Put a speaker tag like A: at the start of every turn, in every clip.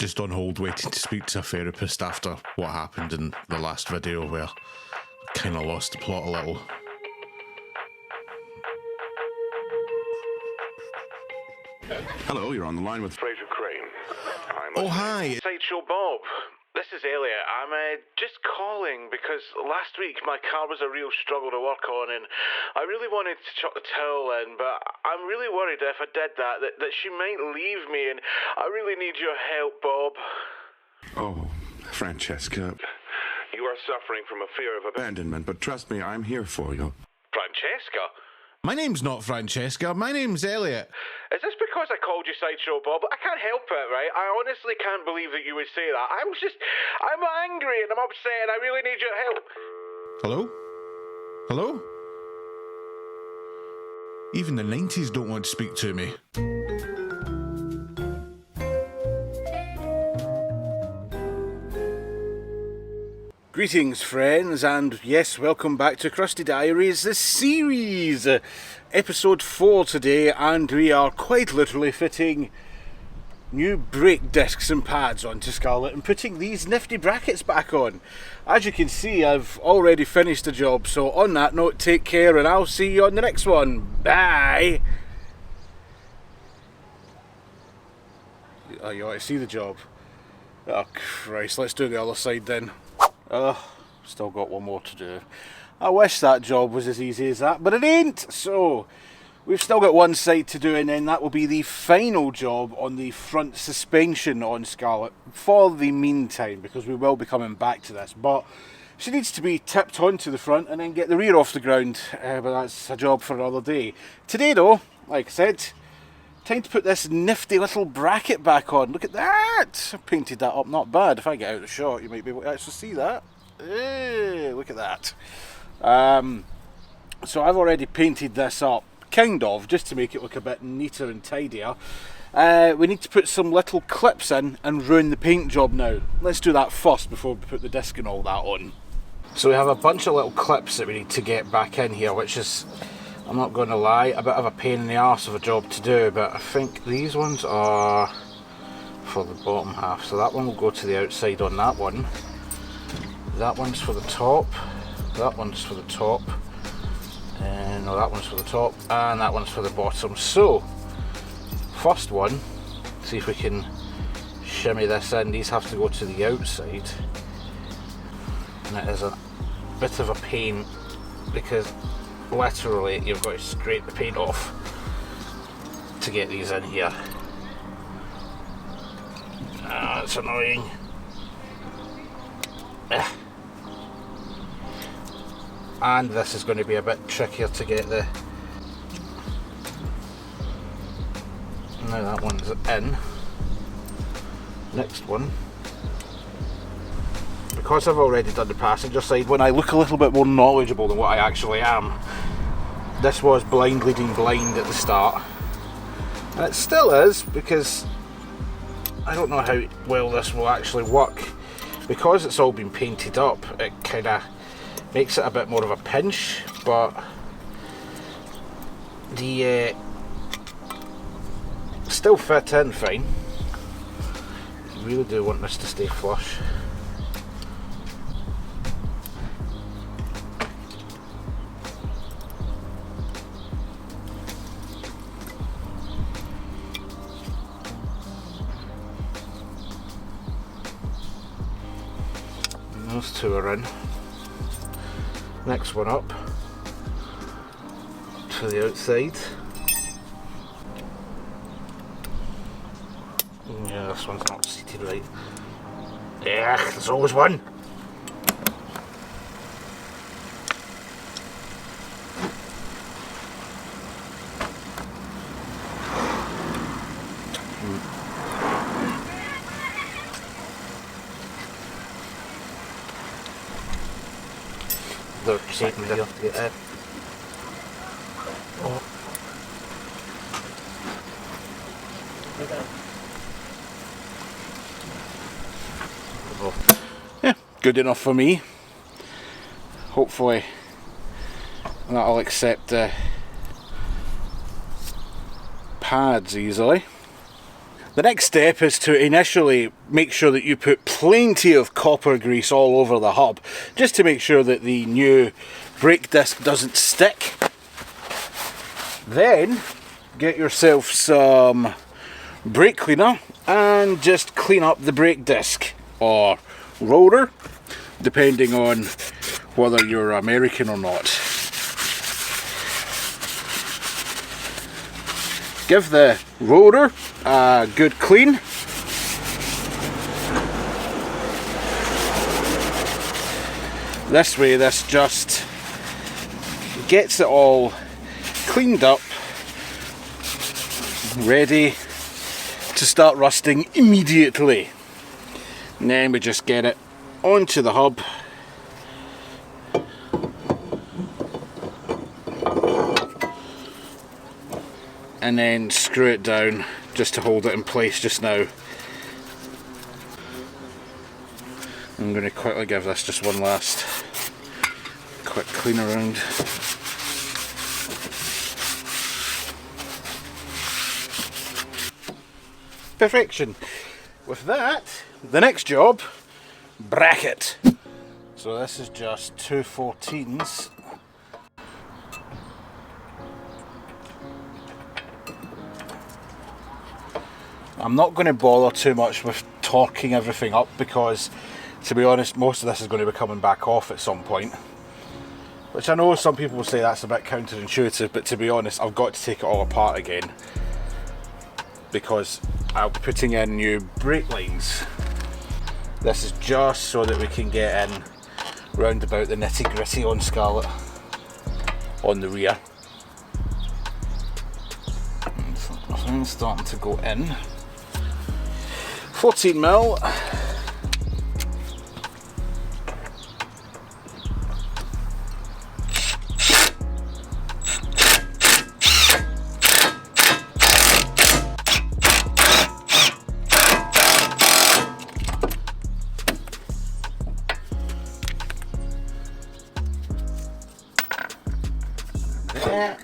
A: just on hold waiting to speak to a therapist after what happened in the last video where I kind of lost the plot a little.
B: Hello, you're on the line with
C: Fraser Crane.
A: Oh, hi.
C: Sideshow Bob. This is Elliot. I'm just calling because last week my car was a real struggle to work on and I really wanted to chuck the towel in, but I'm really worried that if I did that she might leave me, and I really need your help, Bob.
B: Oh, Francesca.
C: You are suffering from a fear of
B: Abandonment, but trust me, I'm here for you.
C: Francesca?
A: My name's not Francesca, my name's Elliot.
C: Is this because I called you Sideshow Bob? I can't help it, right? I honestly can't believe that you would say that. I'm angry and I'm upset and I really need your help.
A: Hello? Hello? Even the 90s don't want to speak to me.
D: Greetings, friends, and yes, welcome back to Crusty Diaries, the series, episode 4 today, and we are quite literally fitting new brake discs and pads onto Scarlett and putting these nifty brackets back on. As you can see, I've already finished the job, so on that note, take care and I'll see you on the next one. Bye! Oh, you want to see the job? Oh Christ, let's do the other side then. Still got one more to do. I wish that job was as easy as that, but it ain't. So we've still got one side to do, and then that will be the final job on the front suspension on Scarlett for the meantime, because we will be coming back to this. But she needs to be tipped onto the front and then get the rear off the ground, but that's a job for another day. Today though, like I said, time to put this nifty little bracket back on. Look at that! I painted that up not bad. If I get out of the shot, you might be able to actually see that. Look at that. So I've already painted this up, kind of, just to make it look a bit neater and tidier. We need to put some little clips in and ruin the paint job now. Let's do that first before we put the disc and all that on. So we have a bunch of little clips that we need to get back in here, which is, I'm not going to lie, a bit of a pain in the arse of a job to do, but I think these ones are for the bottom half. So that one will go to the outside on that one. That one's for the top. That one's for the top. And no, that one's for the top. And that one's for the bottom. So, first one, see if we can shimmy this in. These have to go to the outside. And it is a bit of a pain because literally you've got to scrape the paint off to get these in here. That's annoying. And this is going to be a bit trickier to get the... Now that one's in. Next one. Because I've already done the passenger side, when I look a little bit more knowledgeable than what I actually am, this was blind leading blind at the start. And it still is, because I don't know how well this will actually work. Because it's all been painted up, it kind of makes it a bit more of a pinch, but the still fit in fine. You really do want this to stay flush. And those two are in. Next one up to the outside. Yeah, this one's not seated right. Yeah, there's always one. They're shaking here to get in. Oh. Yeah, good enough for me. Hopefully that'll accept the pads easily. The next step is to initially make sure that you put plenty of copper grease all over the hub, just to make sure that the new brake disc doesn't stick. Then get yourself some brake cleaner and just clean up the brake disc or rotor, depending on whether you're American or not. Give the rotor a good clean. This way, this just gets it all cleaned up, ready to start rusting immediately. And then we just get it onto the hub. And then screw it down just to hold it in place just now. I'm going to quickly give this just one last quick clean around. Perfection. With that, the next job, bracket. So this is just 2 14s. I'm not going to bother too much with torquing everything up because, to be honest, most of this is going to be coming back off at some point. Which I know some people will say that's a bit counterintuitive, but to be honest, I've got to take it all apart again because I'll be putting in new brake lines. This is just so that we can get in round about the nitty gritty on Scarlett on the rear. Nothing's starting to go in. 14mm. There.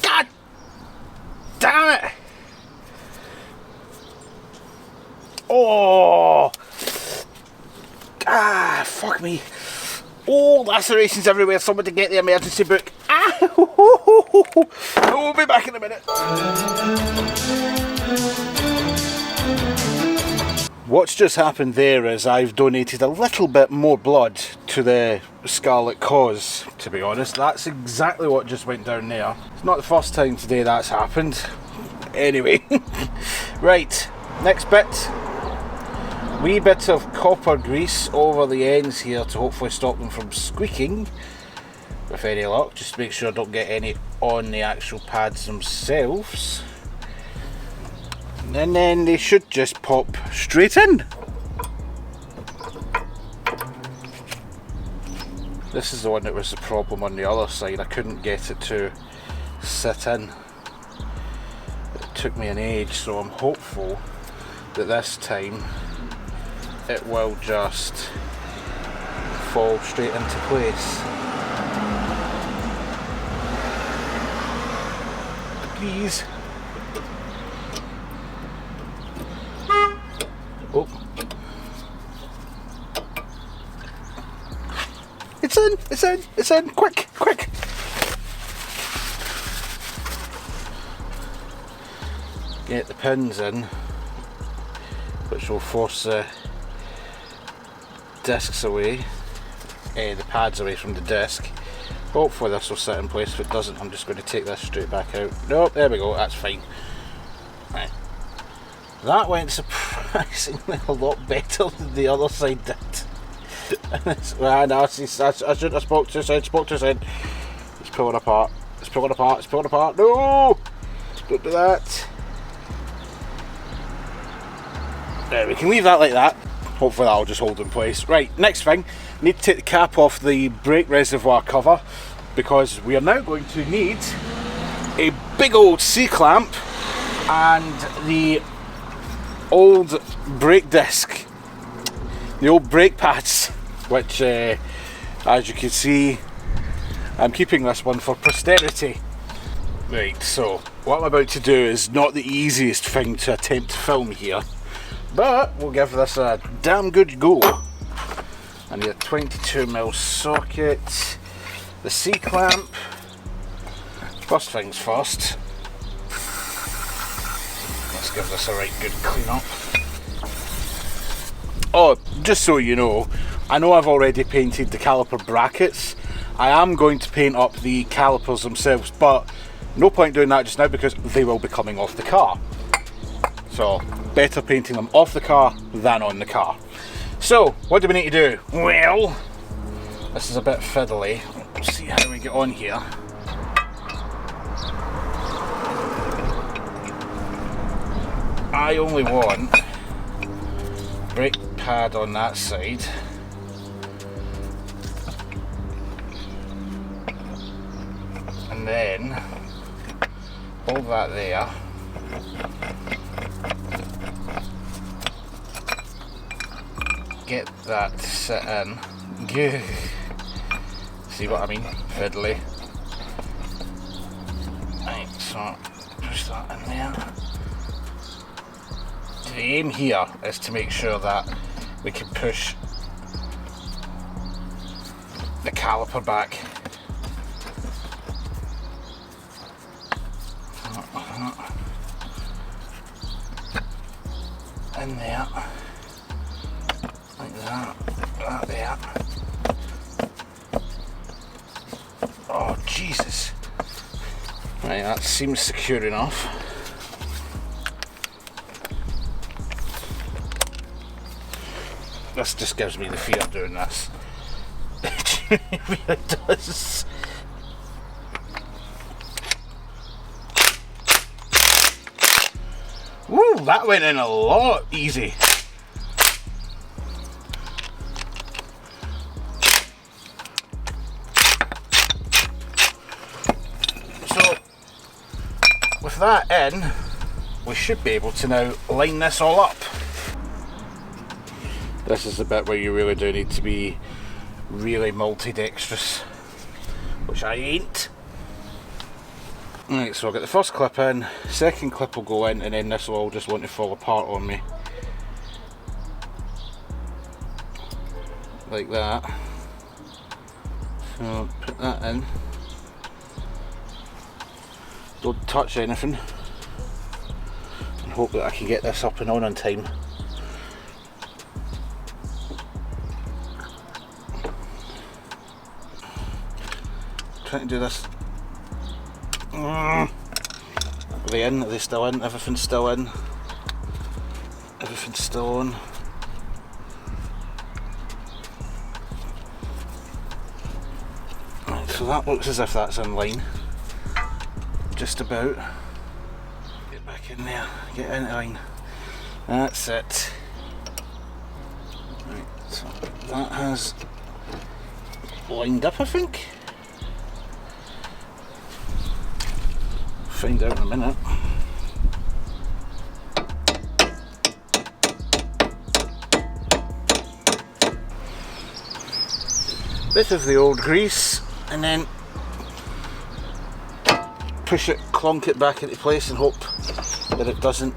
D: God damn it! Oh! Ah, fuck me. Oh, lacerations everywhere. Someone to get the emergency book. Ah! We'll be back in a minute. What's just happened there is I've donated a little bit more blood to the Scarlett cause, to be honest. That's exactly what just went down there. It's not the first time today that's happened. Anyway, right, next bit. Wee bit of copper grease over the ends here to hopefully stop them from squeaking. With any luck, just to make sure I don't get any on the actual pads themselves. And then they should just pop straight in. This is the one that was the problem on the other side. I couldn't get it to sit in. It took me an age, so I'm hopeful that this time it will just fall straight into place. Please. Oh. It's in, it's in, it's in, quick, quick. Get the pins in, which will force the discs away, the pads away from the disc. Hopefully this will sit in place. If it doesn't, I'm just going to take this straight back out. Nope, there we go, that's fine. Right. That went surprisingly a lot better than the other side did. Well, no, I shouldn't have spoke too soon, It's pulling apart, it's pulling apart, it's pulling apart. No! Don't do that. There, we can leave that like that. Hopefully that'll just hold in place. Right, next thing, need to take the cap off the brake reservoir cover because we are now going to need a big old C-clamp and the old brake disc, the old brake pads, which as you can see I'm keeping this one for posterity. Right, so what I'm about to do is not the easiest thing to attempt to film here, but we'll give this a damn good go. I need a 22mm socket, the C-clamp. First things first, let's give this a right good clean up. Oh, just so you know I've already painted the caliper brackets. I am going to paint up the calipers themselves, but no point doing that just now because they will be coming off the car. So, better painting them off the car than on the car. So, what do we need to do? Well, this is a bit fiddly. Let's see how we get on here. I only want brake pad on that side. And then hold that there. Get that to sit in. See what I mean? Fiddly. Right, so push that in there. The aim here is to make sure that we can push the caliper back. In there, like that, that there. Oh Jesus! Right, that seems secure enough. This just gives me the fear of doing this. It really does. Woo, that went in a lot easy. So, with that in, we should be able to now line this all up. This is the bit where you really do need to be really multi-dexterous, which I ain't. Right, so I'll get the first clip in, second clip will go in, and then this will all just want to fall apart on me. Like that. So put that in. Don't touch anything. And hope that I can get this up and on time. Trying to do this. Are they in? Are they still in? Everything's still in. Everything's still on. Right, so that looks as if that's in line. Just about. Get back in there. Get into line. That's it. Right, so that has lined up, I think. Find out in a minute. Bit of the old grease, and then push it, clonk it back into place and hope that it doesn't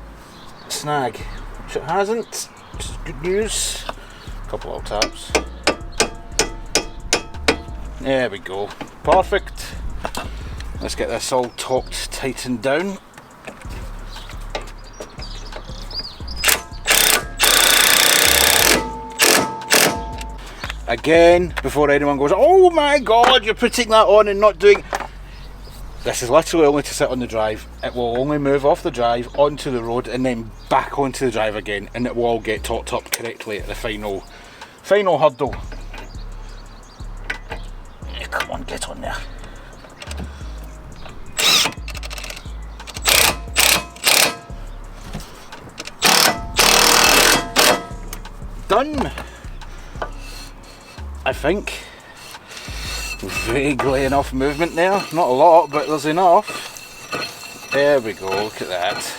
D: snag, which it hasn't, which is good news. A couple of taps. There we go, perfect. Let's get this all torqued, tightened down. Again, before anyone goes, oh my god, you're putting that on and not doing... This is literally only to sit on the drive. It will only move off the drive onto the road and then back onto the drive again, and it will all get torqued up correctly at the final hurdle. Yeah, come on, get on there. Done, I think. Vaguely enough movement there, not a lot, but there's enough. There we go, look at that.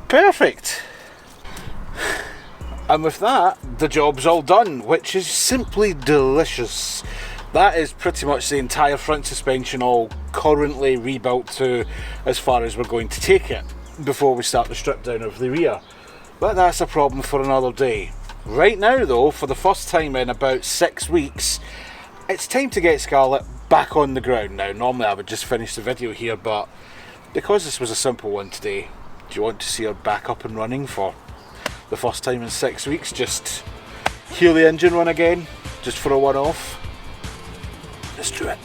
D: Perfect. And with that, the job's all done, which is simply delicious. that is pretty much the entire front suspension all currently rebuilt to as far as we're going to take it before we start the strip down of the rear. But that's a problem for another day. Right now though, for the first time in about 6 weeks, it's time to get Scarlett back on the ground now. Normally I would just finish the video here, but because this was a simple one today, do you want to see her back up and running for the first time in 6 weeks? Just hear the engine run again, just for a one-off. Let's do it.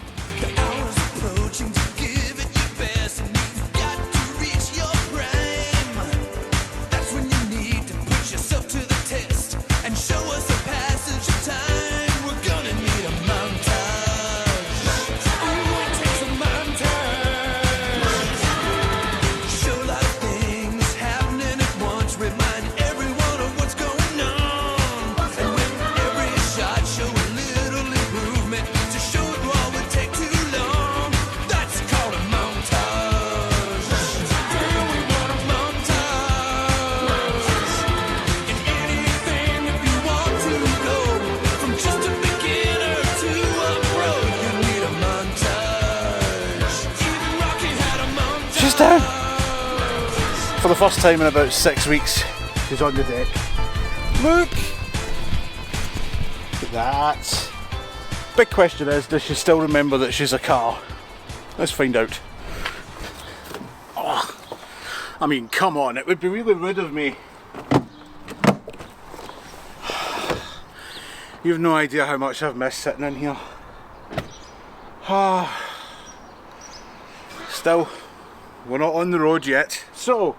D: Down. For the first time in about 6 weeks, she's on the deck. Look at that. Big question is, does she still remember that she's a car? Let's find out. Oh, I mean, come on, it would be really rude of me. You have no idea how much I've missed sitting in here. Still, we're not on the road yet, so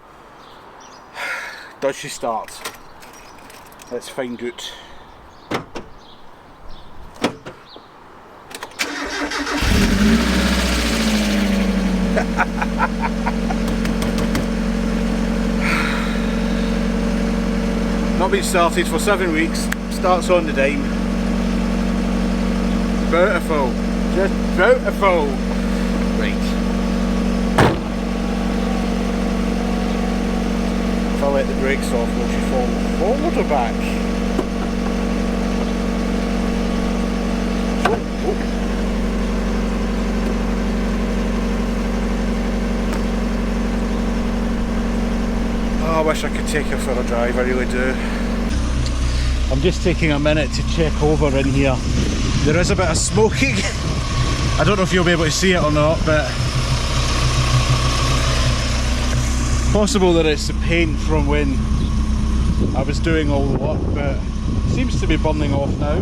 D: does she start? Let's find out. Not been started for 7 weeks, starts on the dime. Beautiful, just beautiful. Right. If I let the brakes off, will she fall forward or back? Oh. Oh, I wish I could take her for a drive, I really do. I'm just taking a minute to check over in here. There is a bit of smoking. I don't know if you'll be able to see it or not, but possible that it's the paint from when I was doing all the work, but it seems to be burning off now.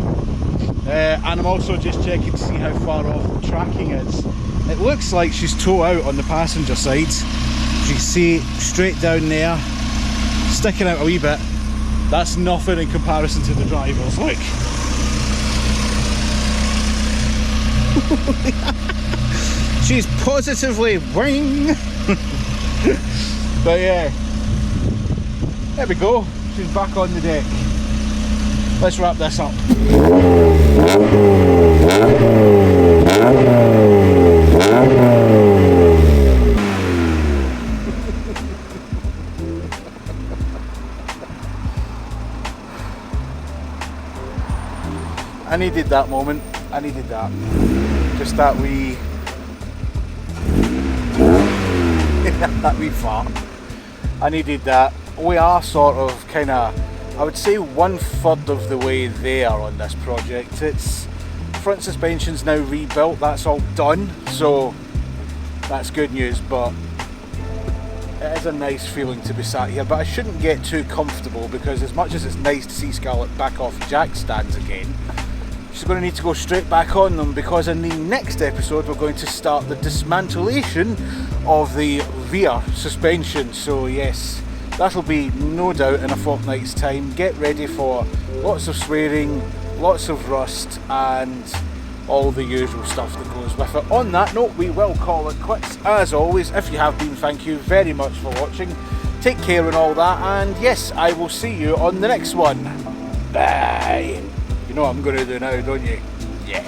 D: And I'm also just checking to see how far off the tracking is. It looks like she's toe out on the passenger side. As you can see, straight down there, sticking out a wee bit. That's nothing in comparison to the driver's, look. She's positively wing. But yeah, there we go, she's back on the deck. Let's wrap this up. I needed that moment, I needed that. Just that wee that wee fart. I needed that. We are sort of kind of, I would say 1/3 of the way there on this project. It's front suspension's now rebuilt, that's all done, so that's good news, but it is a nice feeling to be sat here. But I shouldn't get too comfortable, because as much as it's nice to see Scarlett back off jack stands again, she's going to need to go straight back on them, because in the next episode we're going to start the dismantlation of the rear suspension. So yes, that'll be no doubt in a fortnight's time. Get ready for lots of swearing, lots of rust, and all the usual stuff that goes with it. On that note, we will call it quits. As always, if you have been, thank you very much for watching. Take care and all that, and yes, I will see you on the next one. Bye. You know what I'm going to do now, don't you? Yeah.